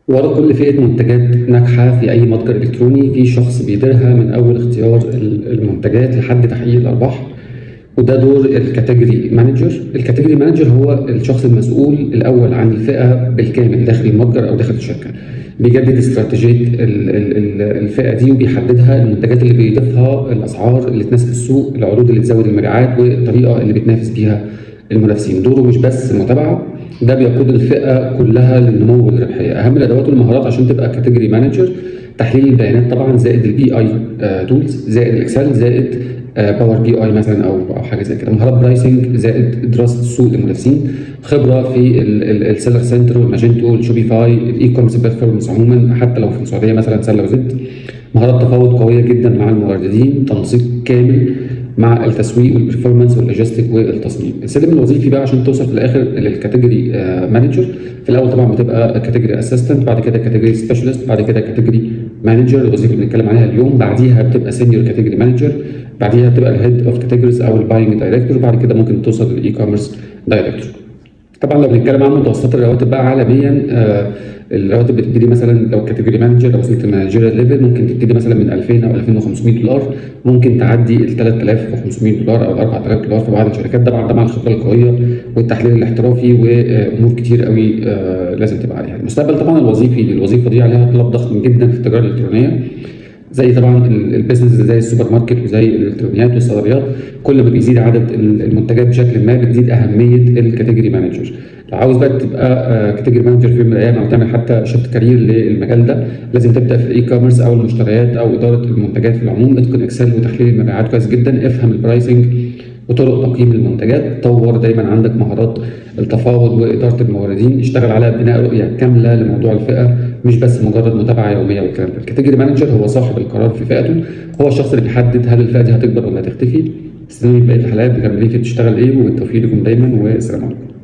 ورا كل فئة منتجات ناجحة في أي متجر إلكتروني في شخص بيديرها من أول اختيار المنتجات لحد تحقيق الأرباح، وده دور الكاتيجوري مانجر. الكاتيجوري مانجر هو الشخص المسؤول الأول عن الفئة بالكامل داخل المتجر أو داخل الشركة. بيجدد استراتيجية الفئة دي وبيحددها، المنتجات اللي بيضيفها، الأسعار اللي تناسب السوق، العروض اللي تزود المبيعات، والطريقة اللي بتنافس بيها المنافسين. دوره مش بس متابعة، ده بيقود الفئة كلها للنمو والربحية. أهم الأدوات والمهارات عشان تبقى كاتيجوري مانجر: تحليل البيانات طبعا، زائد البي اي تولز، زائد الاكسل، زائد باور بي اي مثلا او حاجه زي كده. مهارات برايسنج، زائد دراسه السوق للمنافسين. خبره في السيلر سنتر والماجنتو والشوبيفاي، الاي كوميرس بلاتفورمز عموما حتى لو في السعوديه مثلا سله وزد. مهارات تفاوض قويه جدا مع الموردين، تنسيق كامل مع التسويق والبرفورمانس واللوجيستيك والتصميم. السلم الوظيفي بقى عشان توصل في الاخر للكاتيجوري مانجر: في الاول طبعا بتبقى كاتيجوري اسيستنت، بعد كده كاتيجوري سبيشالست، بعد كده كاتيجوري مانجر، الوظيفه اللي بنتكلم عليها اليوم. بعديها بتبقى سينيور كاتيجوري مانجر، بعديها بتبقى الهيد اوف كاتيجوريز او الباينج دايركتور، بعد كده ممكن توصل للاي كوميرس دايركتور. طبعا لو بنتكلم عن متوسطات الرواتب بقى عالميا، الرواتب بتبتدي مثلا لو كاتيجوري مانجر، لو وصلت للمانجيريال ليفل ممكن تبتدي مثلا من 2000 او 2500 دولار، ممكن تعدي ال 3500 دولار او ال 4000 دولار في بعض الشركات. طبعا مع الخبره القويه والتحليل الاحترافي وامور كتير قوي لازم تبقى عليها. المستقبل طبعا الوظيفي للوظيفه دي عليها طلب ضخم جدا في التجاره الالكترونيه، زي طبعا البيزنس زي السوبر ماركت وزي الالكترونيات والصيدليات. كل ما بيزيد عدد المنتجات بشكل ما بتزيد اهميه الكاتيجوري مانجر. لو عاوز بقى تبقى كاتيجوري مانجر في يوم من الايام او تعمل حتى شفت كارير للمجال ده، لازم تبدا في الاي كوميرس او المشتريات او اداره المنتجات في العموم. اتقن اكسل وتحليل المبيعات كويس جدا، افهم البرايسنج وطرق تقييم المنتجات، طور دايما عندك مهارات التفاوض واداره الموردين، اشتغل على بناء رؤيه كامله لموضوع الفئه، مش بس مجرد متابعه يوميه والكلام ده. الكاتيجوري مانجر هو صاحب القرار في فئته، هو الشخص اللي بيحدد هل الفئه دي هتكبر ولا هتختفي. استنوني في بقيه الحلقات، مكملين في بتشتغل ايه، وبالتوفيق لكم دايما، والسلام عليكم.